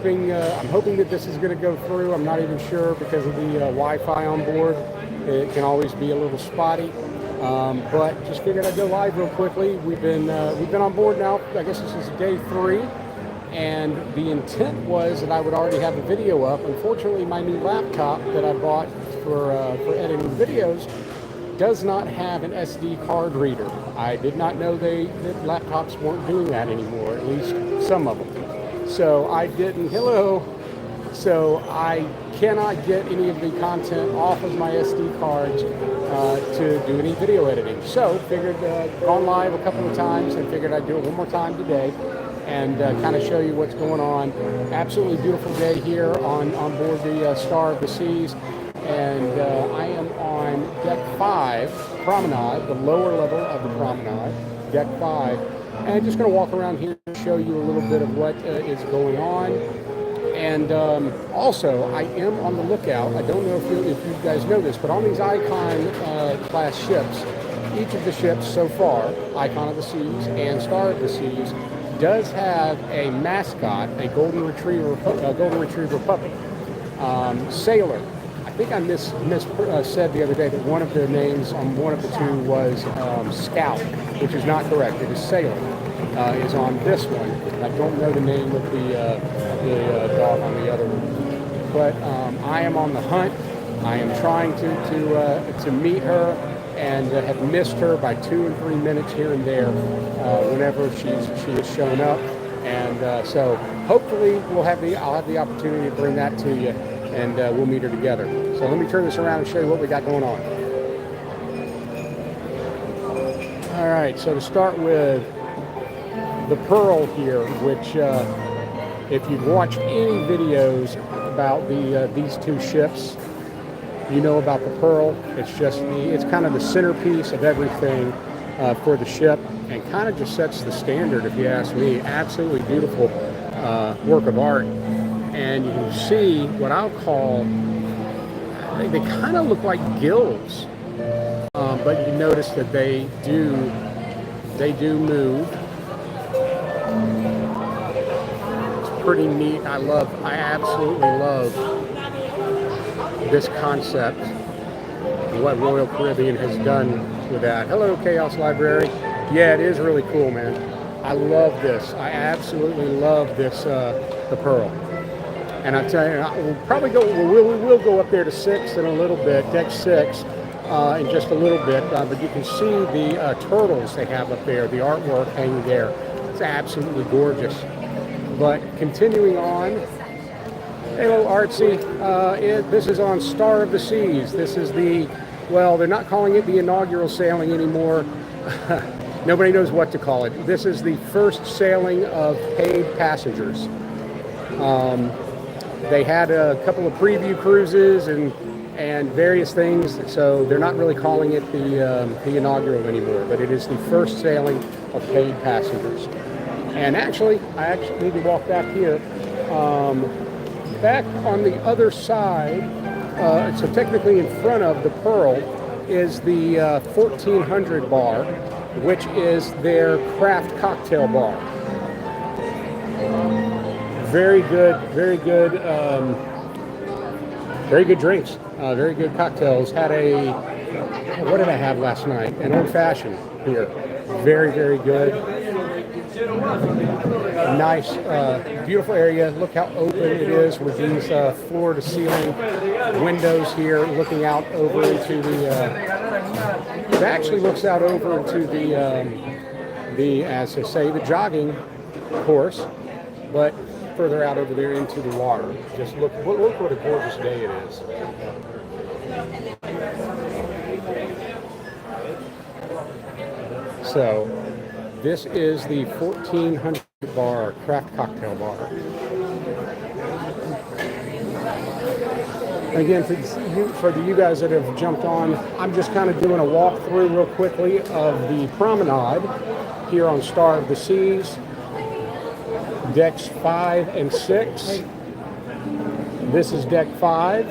I'm hoping that this is going to go through. I'm not even sure because of the Wi-Fi on board. It can always be a little spotty. But just figured I'd go live real quickly. We've been on board now. I guess this is day 3, and the intent was that I would already have the video up. Unfortunately, my new laptop that I bought for editing videos does not have an SD card reader. I did not know that laptops weren't doing that anymore, at least some of them. So I didn't. Hello. So I cannot get any of the content off of my SD cards to do any video editing. So figured gone live a couple of times and figured I'd do it one more time today and kind of show you what's going on. Absolutely beautiful day here on board the Star of the Seas, and I am on deck 5, Promenade, the lower level of the Promenade, deck 5, and I'm just going to walk around here and show you a little bit of what is going on. And also, I am on the lookout. I don't know if you guys know this, but on these Icon class ships, each of the ships so far, Icon of the Seas and Star of the Seas, does have a mascot, a golden retriever puppy, Sailor. I think I said the other day that one of their names on one of the two was Scout, which is not correct. It is Sailor. Is on this one. I don't know the name of the dog on the other one, but I am on the hunt. I am trying to meet her, and have missed her by 2 and 3 minutes here and there whenever she has shown up, and so hopefully I'll have the opportunity to bring that to you, and we'll meet her together. So let me turn this around and show you what we got going on. All right, so to start with, the Pearl here, which if you've watched any videos about these two ships, you know about the Pearl. It's kind of the centerpiece of everything for the ship, and kind of just sets the standard, if you ask me. Absolutely beautiful work of art, and you can see what I'll call, they kind of look like gills, but you notice that they do move. Pretty neat. I absolutely love this concept, what Royal Caribbean has done with that. Hello, Chaos Library. Yeah, it is really cool, man. I love this. I absolutely love this, the Pearl. And I tell you, we'll probably we'll go up there to 6 in a little bit, deck 6, in just a little bit. But you can see the turtles they have up there, the artwork hanging there. It's absolutely gorgeous. But continuing on, hello Artsy, this is on Star of the Seas. This is well, they're not calling it the inaugural sailing anymore. Nobody knows what to call it. This is the first sailing of paid passengers. They had a couple of preview cruises and various things, so they're not really calling it the inaugural anymore, but it is the first sailing of paid passengers. And actually, I need to walk back here. Back on the other side, so technically in front of the Pearl, is the 1400 bar, which is their craft cocktail bar. Very good drinks, very good cocktails. What did I have last night? An old fashioned here. Very good. Nice, beautiful area. Look how open it is with these floor to ceiling windows here, looking out over into it actually looks out over into as they say, the jogging course, but further out over there into the water. Just look what a gorgeous day it is. So this is the 1400 bar, craft cocktail bar. Again, for you guys that have jumped on, I'm just kind of doing a walkthrough real quickly of the Promenade here on Star of the Seas, decks 5 and 6. This is deck 5.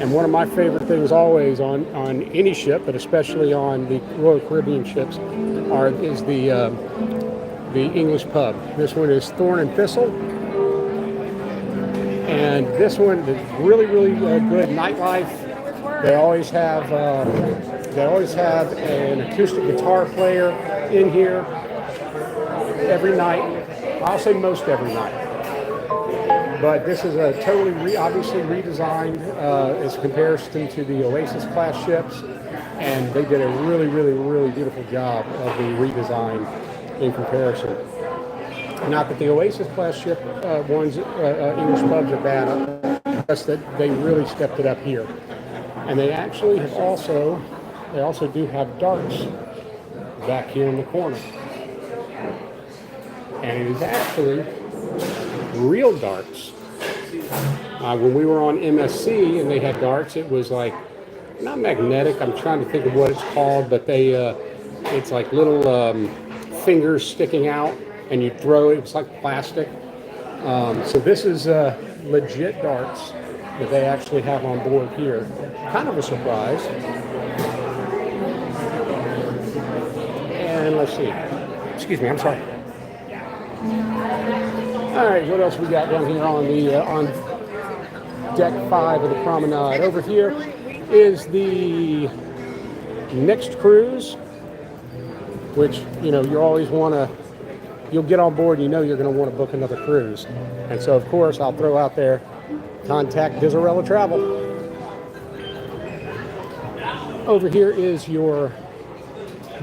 And one of my favorite things always on any ship, but especially on the Royal Caribbean ships, is the the English pub. This one is Thorn and Thistle. And this one is really, really good nightlife. They always have an acoustic guitar player in here every night. I'll say most every night. But this is a totally, obviously redesigned as comparison to the Oasis class ships, and they did a really, really, really beautiful job of the redesign in comparison. Not that the Oasis class ship English pubs are bad, just that they really stepped it up here. And they actually have also do have darts back here in the corner. And it is actually real darts. When we were on MSC and they had darts, it was like, not magnetic, I'm trying to think of what it's called, but it's like little fingers sticking out, and you throw it, it's like plastic. So this is legit darts that they actually have on board here. Kind of a surprise. And let's see. Excuse me, I'm sorry. All right, what else we got down here on deck 5 of the Promenade? Over here is the next cruise, which, you know, you always want to, you'll get on board and you know you're going to want to book another cruise. And so, of course, I'll throw out there, contact Diserella Travel. Over here is your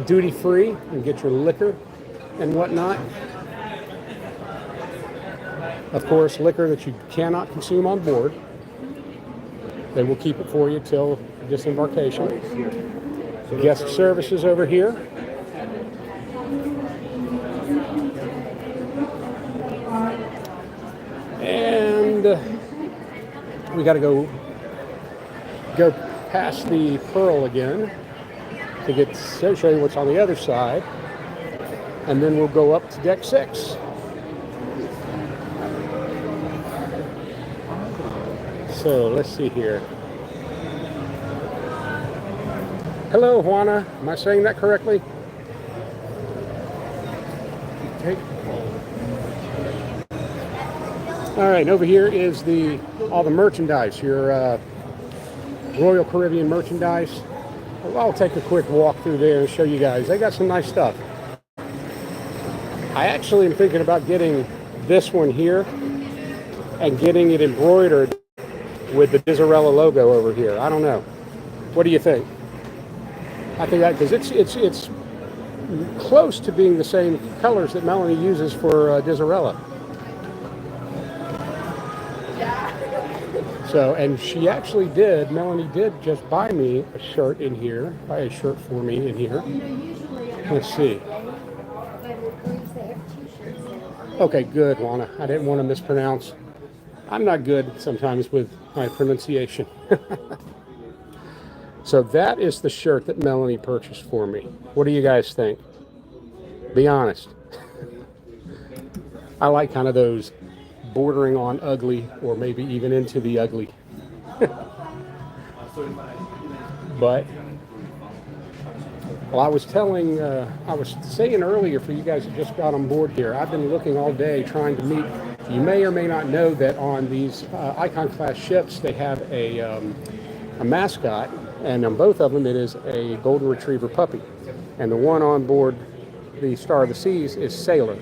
duty free and get your liquor and whatnot. Of course, liquor that you cannot consume on board. They will keep it for you till disembarkation. Guest services over here. And we got to go past the Pearl again to show you what's on the other side. And then we'll go up to deck 6. So let's see here. Hello, Juana. Am I saying that correctly? Okay. All right, over here is all the merchandise, your Royal Caribbean merchandise. I'll take a quick walk through there and show you guys. They got some nice stuff. I actually am thinking about getting this one here and getting it embroidered with the Diserella logo over here. I don't know. What do you think? I think that, because it's close to being the same colors that Melanie uses for Diserella. So, and Melanie did just buy me a shirt in here, buy a shirt for me in here. Let's see. Okay, good, Lana. I didn't want to mispronounce. I'm not good sometimes with my pronunciation. So that is the shirt that Melanie purchased for me. What do you guys think? Be honest. I like kind of those bordering on ugly, or maybe even into the ugly. But, well, I was saying earlier for you guys that just got on board here, I've been looking all day trying to meet. You may or may not know that on these Icon class ships, they have a mascot, and on both of them it is a Golden Retriever puppy. And the one on board the Star of the Seas is Sailor.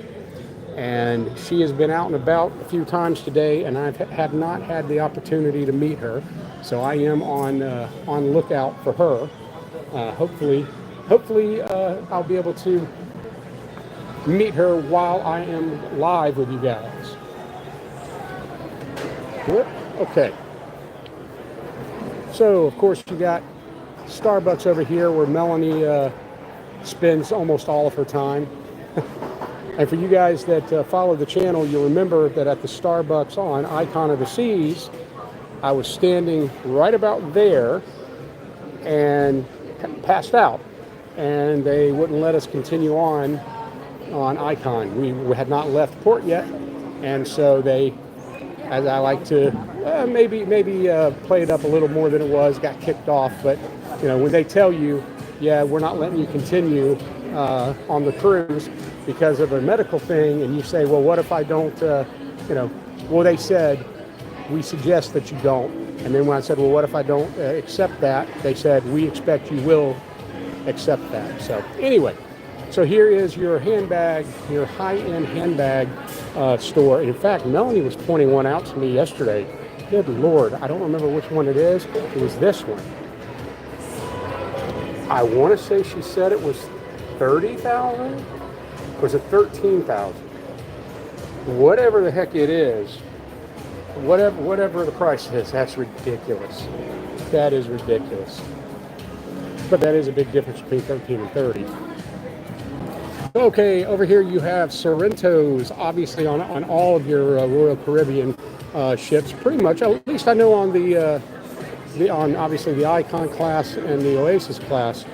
And she has been out and about a few times today, and I have not had the opportunity to meet her. So I am on lookout for her. Hopefully I'll be able to meet her while I am live with you guys. Okay. So, of course, you got Starbucks over here where Melanie spends almost all of her time. And for you guys that follow the channel, you'll remember that at the Starbucks on Icon of the Seas, I was standing right about there and passed out. And they wouldn't let us continue on Icon. We had not left port yet. And so they, as I like to maybe play it up a little more than it was, got kicked off. But, you know, when they tell you, yeah, we're not letting you continue on the cruise, because of a medical thing, and you say, well, what if I don't, well, they said, we suggest that you don't. And then when I said, well, what if I don't accept that? They said, we expect you will accept that. So anyway, so here is your handbag, your high-end handbag store. In fact, Melanie was pointing one out to me yesterday. Good Lord, I don't remember which one it is. It was this one. I want to say she said it was $30,000. Was it $13,000? Whatever the heck it is, whatever the price is, that's ridiculous. That is ridiculous. But that is a big difference between 13 and 30. Okay, over here you have Sorrentos, obviously on all of your Royal Caribbean ships, pretty much. At least I know on on obviously the Icon class and the Oasis class,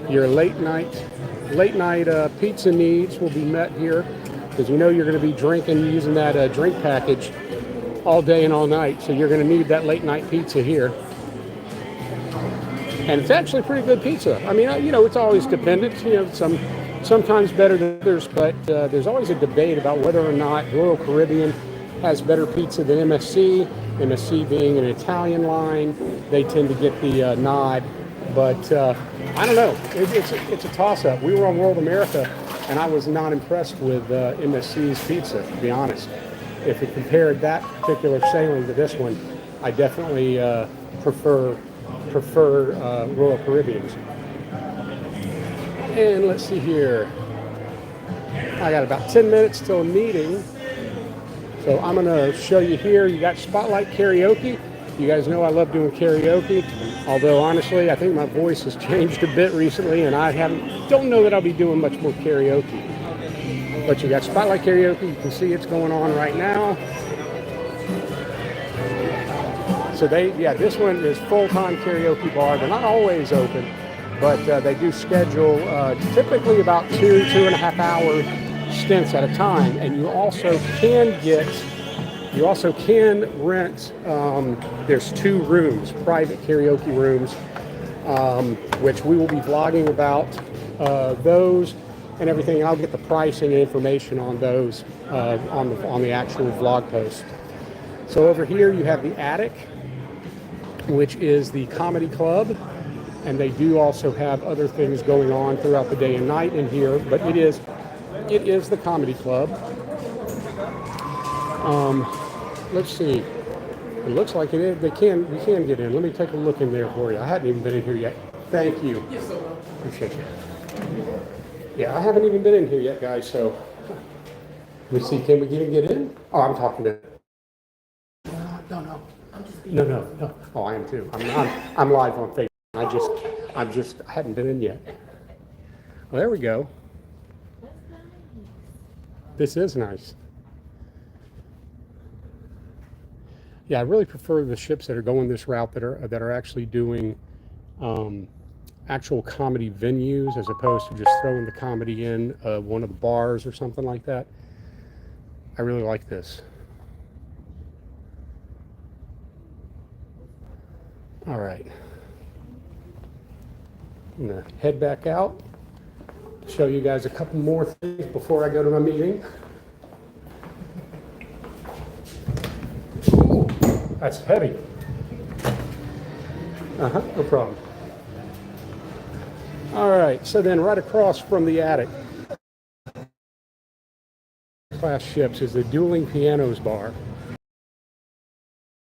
your late night pizza needs will be met here, because you know you're going to be drinking using that drink package all day and all night, so you're going to need that late night pizza here. And it's actually pretty good pizza. I mean, it's always dependent. Sometimes better than others, but there's always a debate about whether or not Royal Caribbean has better pizza than MSC. MSC being an Italian line, they tend to get the nod. But I don't know. It's a toss-up. We were on World America, and I was not impressed with MSC's pizza, to be honest. If we compared that particular sailing to this one, I definitely prefer Royal Caribbean's. And let's see here. I got about 10 minutes till a meeting. So I'm going to show you here. You got Spotlight Karaoke. You guys know I love doing karaoke. Although, honestly, I think my voice has changed a bit recently, and I don't know that I'll be doing much more karaoke. But you got Spotlight Karaoke. You can see it's going on right now. So this one is full-time karaoke bar. They're not always open, but they do schedule typically about 2.5 hour stints at a time. And you also can rent, there's 2 rooms, private karaoke rooms, which we will be vlogging about those and everything. I'll get the pricing and information on those on the actual vlog post. So over here you have the Attic, which is the comedy club, and they do also have other things going on throughout the day and night in here, but it is the comedy club. Let's see. It looks like it is. We can get in. Let me take a look in there for you. I hadn't even been in here yet. Thank you. Appreciate you. Yeah, I haven't even been in here yet, guys. So let me see. Can we even get in? Oh, I'm talking to. No. Oh, I am too. I'm live on Facebook. I hadn't been in yet. Well, there we go. This is nice. Yeah, I really prefer the ships that are going this route that are actually doing actual comedy venues, as opposed to just throwing the comedy in one of the bars or something like that. I really like this. All right. I'm gonna head back out, show you guys a couple more things before I go to my meeting. Ooh, that's heavy. No problem. All right, so then right across from the Attic class ships is the Dueling Pianos bar.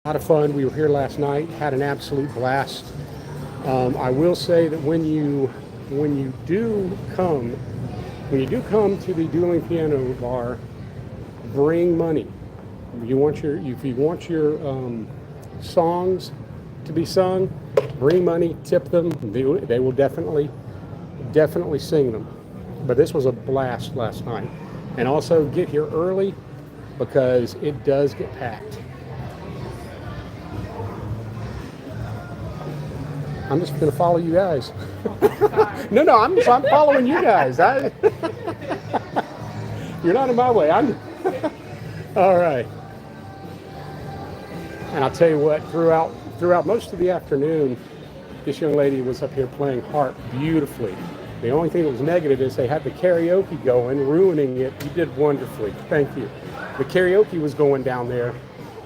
A lot of fun. We were here last night, had an absolute blast. I will say that when you do come to the Dueling Piano bar, bring money. If you want your songs to be sung, bring money, tip them. They will definitely sing them. But this was a blast last night. And also get here early, because it does get packed. I'm just going to follow you guys. No, I'm following you guys. You're not in my way. All right. And I'll tell you what, throughout most of the afternoon, this young lady was up here playing harp beautifully. The only thing that was negative is they had the karaoke going, ruining it. You did wonderfully. Thank you. The karaoke was going down there,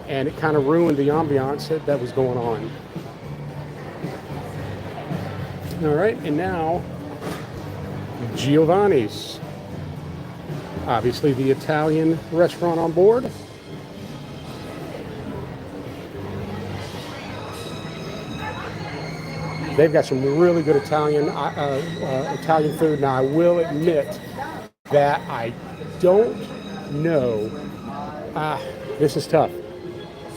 and it kind of ruined the ambiance that was going on. All right, and now Giovanni's. Obviously the Italian restaurant on board. They've got some really good Italian food. Now I will admit that I don't know. This is tough.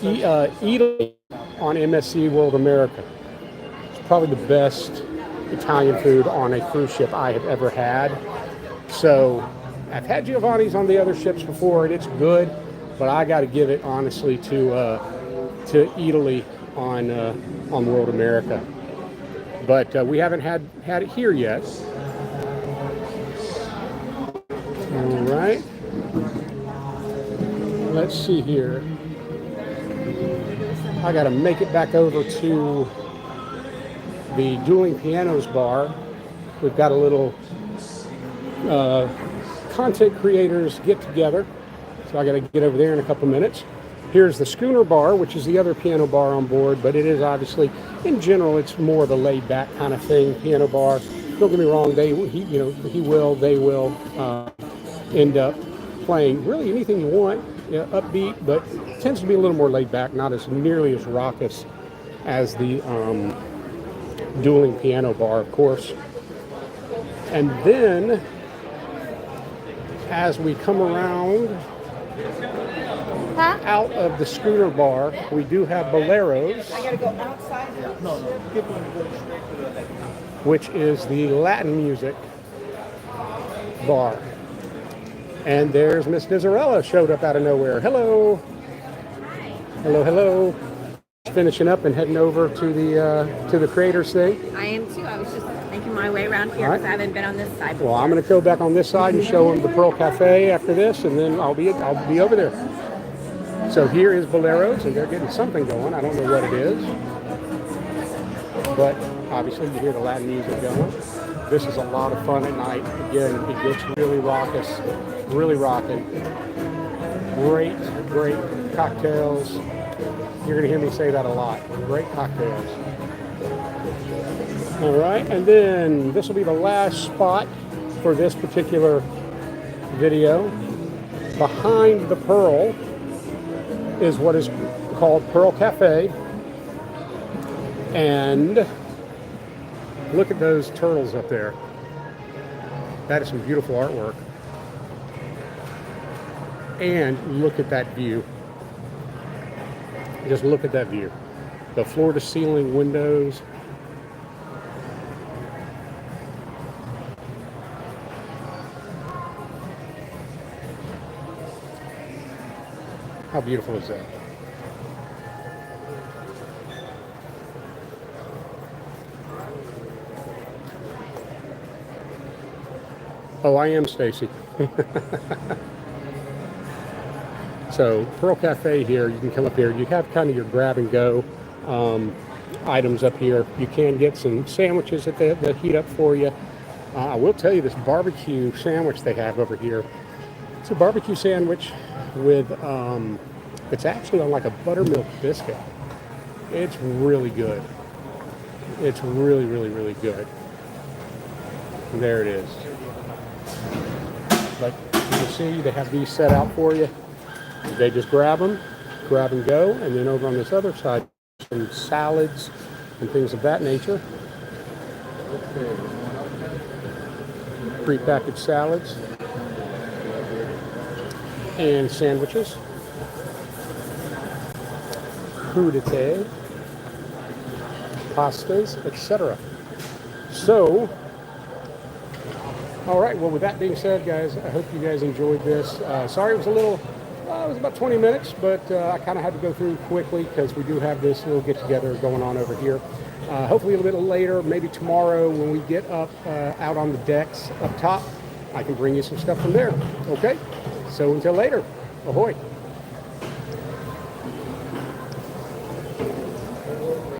Italy on MSC World America. It's probably the best Italian food on a cruise ship I have ever had. So I've had Giovanni's on the other ships before, and it's good, but I got to give it honestly to Italy on World America. But we haven't had it here yet. All right. Let's see here. I got to make it back over to the Dueling Pianos bar. We've got a little content creators get together. So I got to get over there in a couple minutes. Here's the Schooner Bar, which is the other piano bar on board, but it is obviously, in general, it's more of a laid-back kind of thing, piano bar. Don't get me wrong, they will end up playing really anything you want, upbeat, but it tends to be a little more laid-back, not as nearly as raucous as the Dueling Piano Bar, of course. And then, as we come around out of the Schooner Bar, we do have Boleros. I gotta go outside. No. Which is the Latin music bar. And there's Miss Diserella showed up out of nowhere. Hello. Hi. Hello. Finishing up and heading over to the creators thing. I am too. I was just making my way around here because I haven't been on this side before. Well, I'm going to go back on this side and show them the Pearl Cafe after this, and then I'll be over there. So here is Boleros, and they're getting something going. I don't know what it is, but obviously you hear the Latin music going. This is a lot of fun at night. Again, it gets really raucous, really rocking. Great cocktails. You're going to hear me say that a lot. Great cocktails. All right, and then this will be the last spot for this particular video. Behind the Pearl is what is called Pearl Cafe. And look at those turtles up there. That is some beautiful artwork. And look at that view. Just look at that view. The floor-to-ceiling windows. How beautiful is that? Oh, I am Stacy. So Pearl Cafe here, you can come up here. You have kind of your grab and go items up here. You can get some sandwiches that they'll heat up for you. I will tell you this barbecue sandwich they have over here. It's a barbecue sandwich with, it's actually on like a buttermilk biscuit. It's really good. It's really, really, really good. And there it is. But you can see they have these set out for you. They just grab them, grab and go, and then over on this other side, some salads and things of that nature. Pre-packaged salads and sandwiches. Crudité, pastas, etc. So, all right, well, with that being said, guys, I hope you guys enjoyed this. Sorry it was a little... it was about 20 minutes, but I kind of had to go through quickly because we do have this little get-together going on over here. Hopefully a little bit later, maybe tomorrow when we get up out on the decks up top, I can bring you some stuff from there. Okay? So until later, ahoy.